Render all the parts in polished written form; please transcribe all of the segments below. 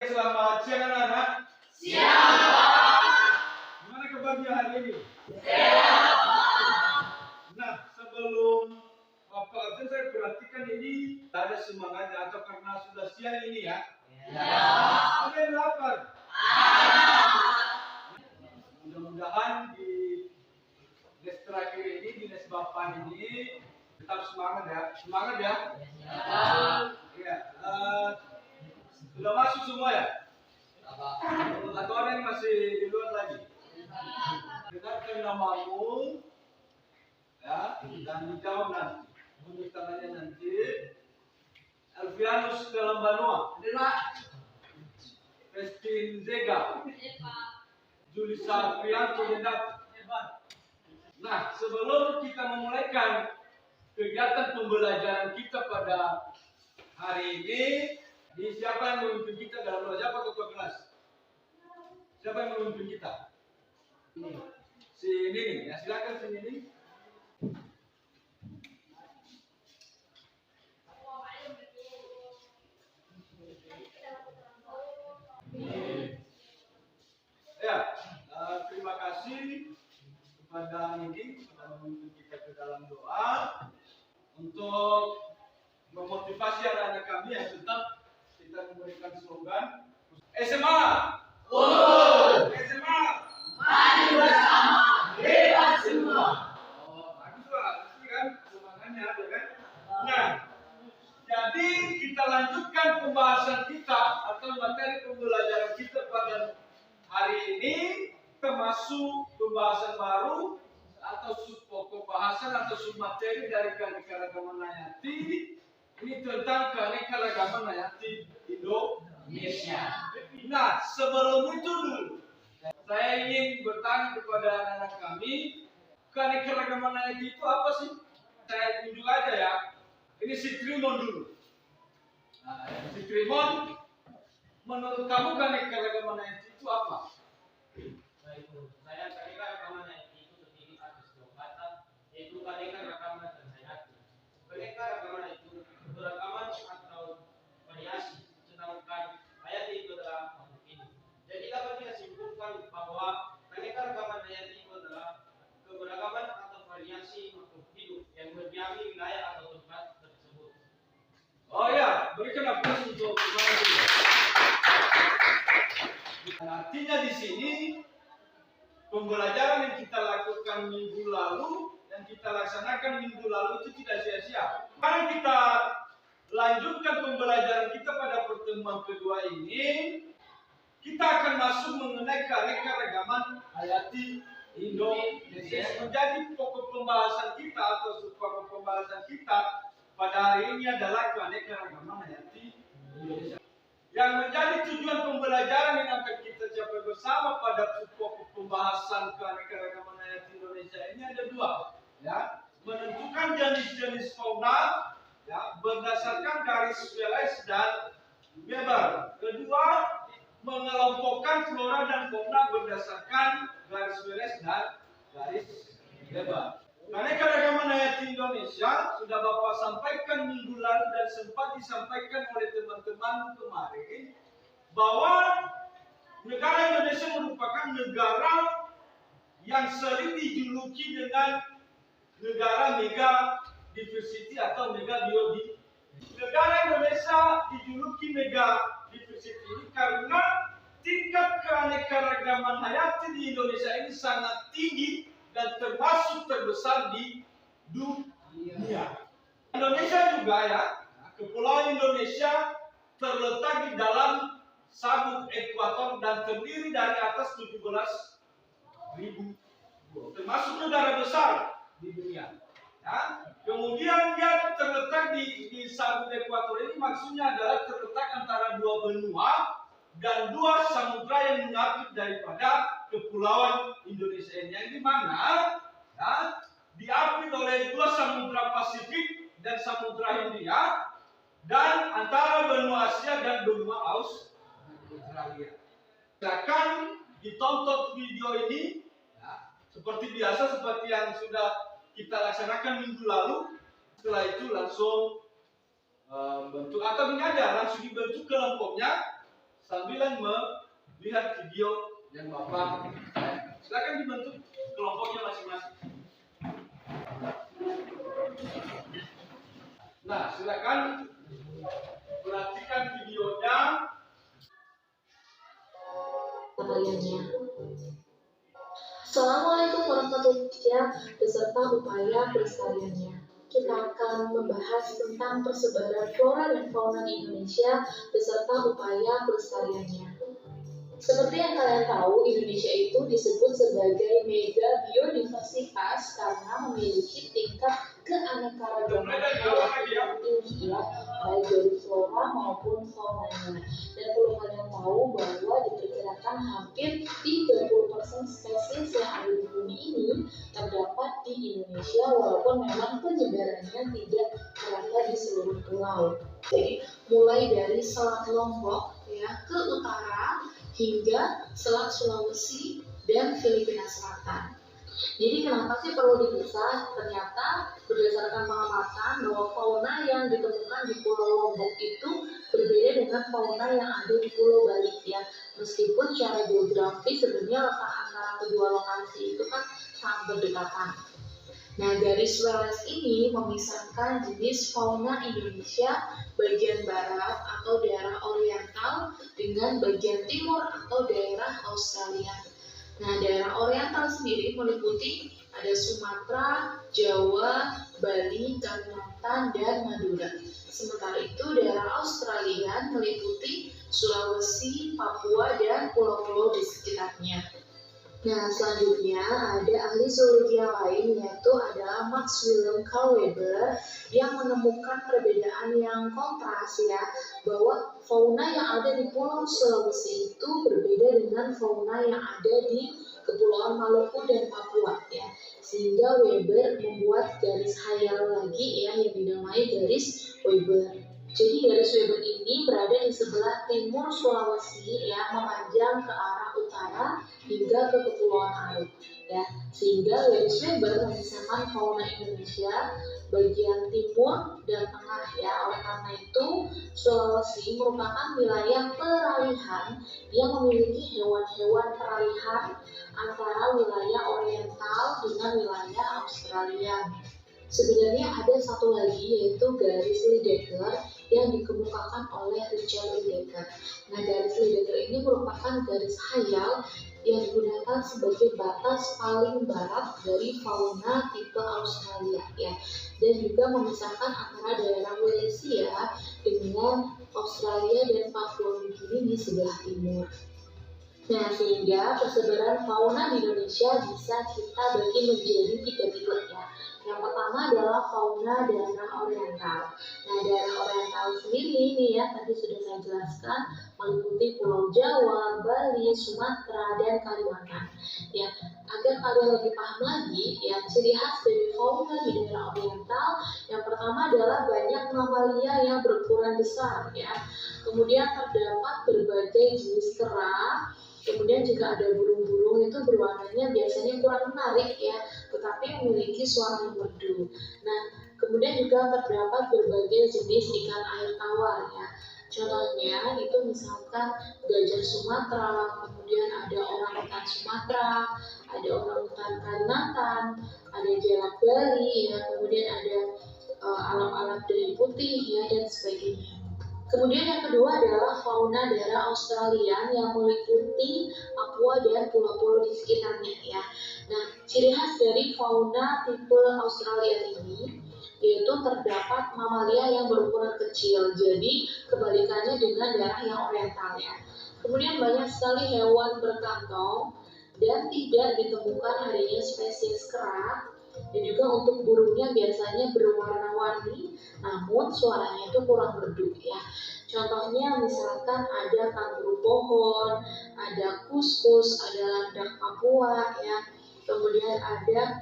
Selamat siang anak-anak. Siang, Pak. Gimana kabarnya hari ini? Sehat, Pak. Nah, sebelum Bapak absen saya perhatikan ini ada semangatnya atau karena sudah siang ini ya? Ya. Ada yang lapar? Ada. Mudah-mudahan di les terakhir ini, di les Bapak ini tetap semangat ya. Semangat ya? Ya. Iya. Sudah masuk semua ya? Atau ada yang masih di luar lagi? Dengarkan namamu ya, dan dijawab nanti. Bunyi tangannya nanti. Alfianus dalam Banua. Christine Zega. Julisa Prianto Dendat. Nah, sebelum kita memulaikan kegiatan pembelajaran kita pada hari ini, siapa yang memimpin kita dalam doa? Siapa ketua kelas? Siapa yang memimpin kita? Si Nini, ya silakan si Nini. Ya, terima kasih kepada Nini sudah memimpin kita ke dalam doa untuk memotivasi anak-anak kami yang tetap kita memberikan slogan SMA. SMA. Mari bersama, bebas semua. Oh, bagus lah, itu kan semangatnya ada kan. Nah, jadi kita lanjutkan pembahasan kita atau materi pembelajaran kita pada hari ini, termasuk pembahasan baru atau subpokok bahasan atau submateri dari keanekaragaman hayati. Ini tentang keanekaragaman hayati Indonesia. Nah, sebelum itu dulu, saya ingin bertanya kepada anak-anak kami, keanekaragaman hayati itu apa sih? Saya tunjuk aja ya. Ini si Trimon dulu. Nah, si Trimon, menurut kamu keanekaragaman hayati itu apa? Saya keanekaragaman hayati itu terdiri atas dua kata, yaitu keanekaragaman dan hayati. Keanekaragaman itu keberagaman atau variasi, sedangkan hayati itu adalah makhluk hidup. Jadi dapat kita simpulkan bahwa keanekaragaman hayati itu adalah keberagaman atau variasi makhluk hidup yang berdiami wilayah atau tempat tersebut. Oh ya, berikan aplaus untuk semuanya dulu. Artinya di sini pembelajaran yang kita lakukan minggu lalu dan kita laksanakan minggu lalu itu tidak sia-sia. Sekarang kita lanjutkan pembelajaran kita pada pertemuan kedua ini. Kita akan masuk mengenai keanekaragaman hayati Indonesia yang menjadi pokok pembahasan kita atau subpokok pembahasan kita pada hari ini adalah keanekaragaman hayati Indonesia. Yang menjadi tujuan pembelajaran yang akan kita capai bersama pada pokok pembahasan keanekaragaman hayati Indonesia ini ada dua, ya, menentukan jenis-jenis fauna, ya, berdasarkan garis wilayah dan lebar. Kedua, mengelompokkan flora dan fauna berdasarkan garis wilayah dan garis lebar. Keanekaragaman hayati Indonesia sudah Bapak sampaikan minggu lalu dan sempat disampaikan oleh teman-teman kemarin bahwa negara Indonesia merupakan negara yang sering dijuluki dengan negara mega diversity atau mega biodiversity. Negara Indonesia dijuluki mega diversity ini karena tingkat keanekaragaman hayati di Indonesia ini sangat tinggi dan termasuk terbesar di dunia. Indonesia juga ya, Kepulauan Indonesia terletak di dalam sabuk ekuator dan terdiri dari atas 17.000 pulau, termasuk negara besar di dunia. Ya. Kemudian dia terletak di sabuk ekuator ini maksudnya adalah terletak antara dua benua dan dua samudra yang mengapit daripada Kepulauan Indonesia ini, yang dimana ya, diapit oleh dua samudra Pasifik dan samudra Hindia dan antara benua Asia dan benua Australia. Silakan ditonton video ini ya, seperti biasa, seperti yang sudah kita laksanakan minggu lalu. Setelah itu langsung bentuk atau ini aja langsung dibentuk kelompoknya sambilan melihat video yang Bapak. Silakan dibentuk kelompoknya masing-masing. Nah, silakan perhatikan videonya. Pertanyaannya. Assalamualaikum warahmatullahi wabarakatuh beserta upaya pelestariannya. Kita akan membahas tentang persebaran flora dan fauna di Indonesia beserta upaya pelestariannya. Seperti yang kalian tahu, Indonesia itu disebut sebagai mega biodiversitas karena memiliki tingkat keanekaragaman yang tinggi ya, baik dari flora maupun faunanya. Dan perlu kalian tahu bahwa diperkirakan hampir 30% spesies yang ada di bumi ini terdapat di Indonesia, walaupun memang penyebarannya tidak merata di seluruh pulau. Jadi mulai dari Selat Lombok ya ke utara hingga Selat Sulawesi dan Filipina Selatan. Jadi kenapa sih perlu dipisah? Ternyata berdasarkan pengamatan bahwa fauna yang ditemukan di Pulau Lombok itu berbeda dengan fauna yang ada di Pulau Bali ya. Meskipun secara geografis sebenarnya letak antara kedua lokasi itu kan sangat berdekatan. Nah, garis Welles ini memisahkan jenis fauna Indonesia bagian barat atau daerah oriental dengan bagian timur atau daerah Australia. Nah, daerah oriental sendiri meliputi ada Sumatera, Jawa, Bali, Kalimantan, dan Madura. Sementara itu, daerah Australia meliputi Sulawesi, Papua, dan pulau-pulau di sekitarnya. Nah, selanjutnya ada ahli zoologi yang lain, yaitu adalah Max Wilhelm Carl Weber yang menemukan perbedaan yang kontras ya, bahwa fauna yang ada di Pulau Sulawesi itu berbeda dengan fauna yang ada di Kepulauan Maluku dan Papua ya. Sehingga Weber membuat garis khayal lagi ya yang dinamai garis Weber. Jadi garis Weber ini berada di sebelah timur Sulawesi ya, memanjang ke arah utara hingga ke Kepulauan Aru ya. Sehingga garis Weber memisahkan fauna Indonesia bagian timur dan tengah ya. Oleh karena itu Sulawesi merupakan wilayah peralihan yang memiliki hewan-hewan peralihan antara wilayah oriental dengan wilayah Australia. Sebenarnya ada satu lagi yaitu garis Lydekker yang dikemukakan oleh Richard Lydekker. Nah, garis Lydekker ini merupakan garis khayal yang digunakan sebagai batas paling barat dari fauna tipe Australia ya, dan juga memisahkan antara daerah Wallacea dengan Australia dan Papua Nugini di sebelah timur. Nah, sehingga persebaran fauna di Indonesia bisa kita bagi menjadi 3 tipe ya. Yang pertama adalah fauna daerah oriental. Nah, daerah oriental sendiri ini ya, tadi sudah saya jelaskan, meliputi Pulau Jawa, Bali, Sumatera, dan Kalimantan. Ya, agar kalian lebih paham lagi, ya, ciri khas dari fauna di daerah oriental, yang pertama adalah banyak mamalia yang berukuran besar, ya. Kemudian terdapat berbagai jenis kera. Kemudian juga ada burung-burung itu berwarnanya biasanya kurang menarik ya, tetapi memiliki suara yang merdu. Nah, kemudian juga terdapat berbagai jenis ikan air tawar ya. Contohnya itu misalkan gajah Sumatera, kemudian ada orangutan Sumatera, ada orangutan Kalimantan, ada jalak Bali ya, kemudian ada alam-alam dari putih ya, dan sebagainya. Kemudian yang kedua adalah fauna daerah Australia yang meliputi Papua dan pulau-pulau di sekitarnya ya. Nah, ciri khas dari fauna tipe Australia ini yaitu terdapat mamalia yang berukuran kecil. Jadi kebalikannya dengan daerah yang oriental ya. Kemudian banyak sekali hewan berkantong dan tidak ditemukan adanya spesies kera. Dan juga untuk burungnya biasanya berwarna-warni, namun suaranya itu kurang merdu ya. Contohnya misalkan ada kanguru pohon, ada kuskus, ada landak Papua ya. Kemudian ada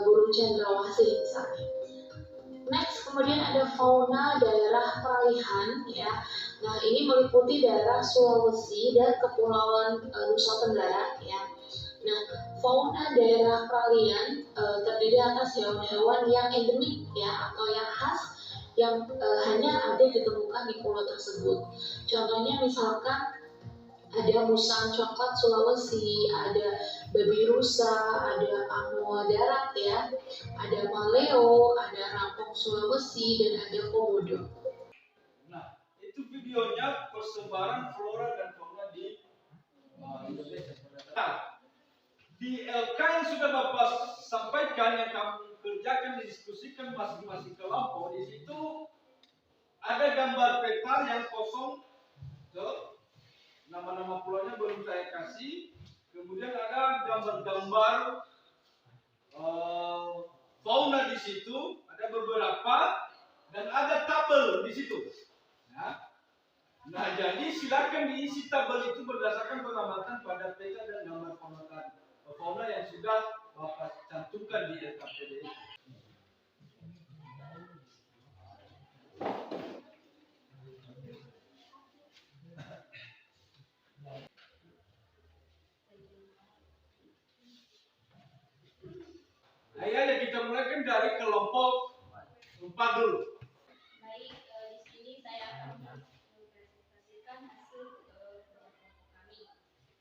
burung cendrawasih misalnya. Next, kemudian ada fauna daerah peralihan ya. Nah, ini meliputi daerah Sulawesi dan Kepulauan Nusa Tenggara ya. Nah, fauna daerah peralihan terdiri atas hewan-hewan yang endemik ya, atau yang khas yang hanya ada ditemukan di pulau tersebut. Contohnya misalkan Ada musang coklat Sulawesi, ada babi rusa, ada anoa darat ya, ada maleo, ada rampong Sulawesi, dan ada komodo. Nah, itu videonya persebaran flora dan fauna di Indonesia. Nah, di LK yang sudah Bapak sampaikan, yang kami kerjakan, didiskusikan masing-masing kelompok, di situ ada gambar peta yang kosong, tuh, nama-nama pulaunya belum saya kasih. Kemudian ada gambar-gambar fauna di situ, ada beberapa, dan ada tabel di situ. Nah, jadi silakan diisi tabel itu berdasarkan pengamatan pada peta dan gambar fauna yang sudah Bapak cantumkan di LKPD itu. Ayo kita mulai dari kelompok 4 dulu. Baik, di sini saya akan mempresentasikan hasil kelompok kami.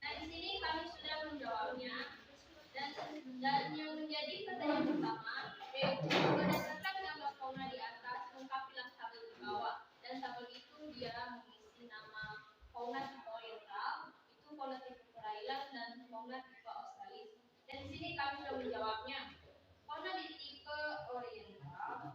Nah, di sini kami sudah menjawabnya, dan yang menjadi pertanyaan pertama yaitu berdasarkan gambar fauna di atas, lengkapilah tabel di bawah. Dan tabel itu dia mengisi nama fauna tipe oriental, itu fauna tipe perairan, dan fauna tipe australis. Dan di sini kami sudah menjawabnya. Fauna di tipe oriental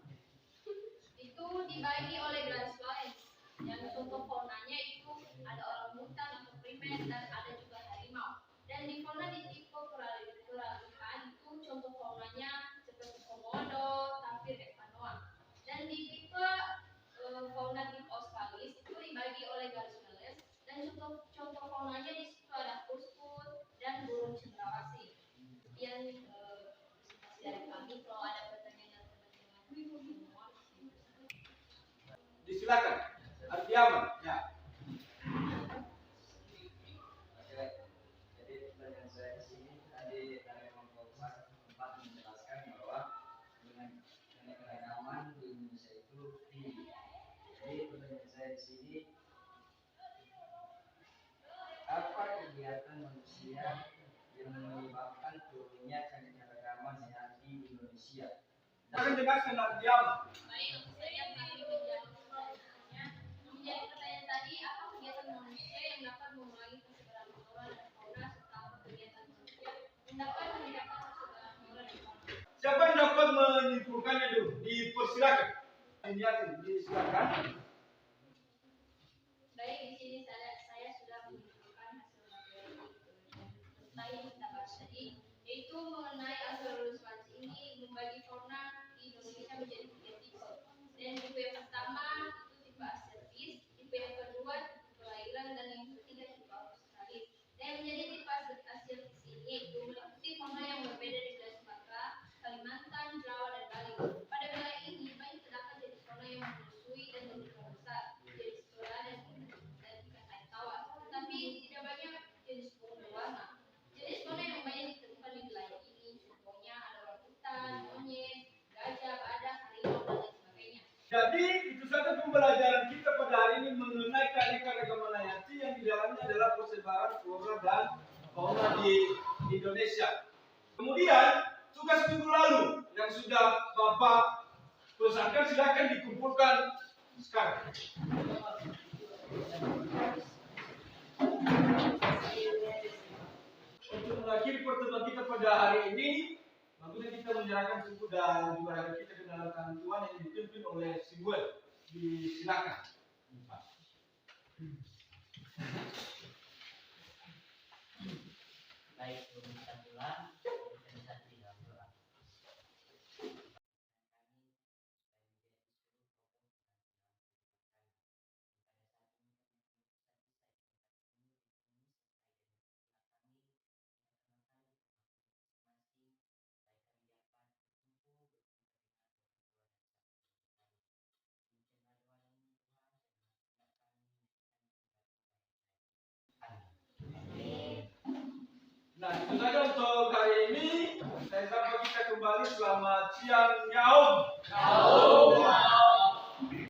itu dibagi oleh garis lines. Yang contoh faunanya itu ada orangutan atau primat, dan ada juga harimau. Dan di fauna di tipe peralihan itu contoh faunanya seperti komodo, tapir, ekanoa. Dan di tipe fauna tipe australis itu dibagi oleh garis lines, dan contoh faunanya di situ ada kuskus dan burung cendrawasih. Sekian dari kami. Kalau ada pertanyaan dari teman-teman, Disilakan. Artiaman. Ya. Jadi pertanyaan saya di sini tadi dari kelompok 4 menjelaskan bahwa dengan keragaman di Indonesia itu tinggi. Jadi pertanyaan saya di sini, apa kegiatan manusia yang menyebabkan turunnya keragaman hayati di Indonesia? Akan jelaskan Artiaman. baik, saya kami menjawab pertanyaannya. Menjadi pertanyaan tadi, apa kegiatan manusia yang dapat mengurangi persebaran flora dan fauna, serta kegiatan manusia yang dapat meningkatkan persebaran flora dan fauna? Siapa yang dapat menyimpulkannya dulu? Dipersilakan. Disilakan. Baik, di sini saya sudah menunjukkan hasil materi yang kita bahas tadi, yaitu mengenai Australorus ini membagi fauna di Indonesia menjadi 3 tipe. Dan tipe yang pertama itu tipe asertis, tipe yang kedua tipe perairan, dan yang ketiga tipe australis. Dan yang menjadi tipe asertis ini itu meliputi fauna yang berbeda di wilayah Sumatera, Kalimantan, Jawa, dan Bali. Pada wilayah ini banyak terdapat jenis fauna yang menyusui dan berukuran besar, jenis flora dan ikan air tawar. Tetapi tidak banyak jenis burung berwarna. Jenis fauna yang banyak ditemukan di wilayah ini contohnya ada orangutan, monyet, gajah, badak, harimau, dan lain sebagainya. Jadi itu saja pembelajaran kita pada hari ini mengenai keanekaragaman hayati yang di dalamnya adalah persebaran flora dan fauna di Indonesia. Kemudian tugas minggu lalu yang sudah Bapak pesankan silakan dikumpulkan sekarang. Untuk mengakhiri pertemuan kita pada hari ini, bagusnya kita menyerahkan buku dan ibadah kita ke dalam tangan Tuhan yang dipimpin oleh Samuel. Disilakan. Baik, kita pulang. Kita tidak pulang. Nah, itu saja untuk hari ini. Saya sapa kita kembali. Selamat siang, Nyaom.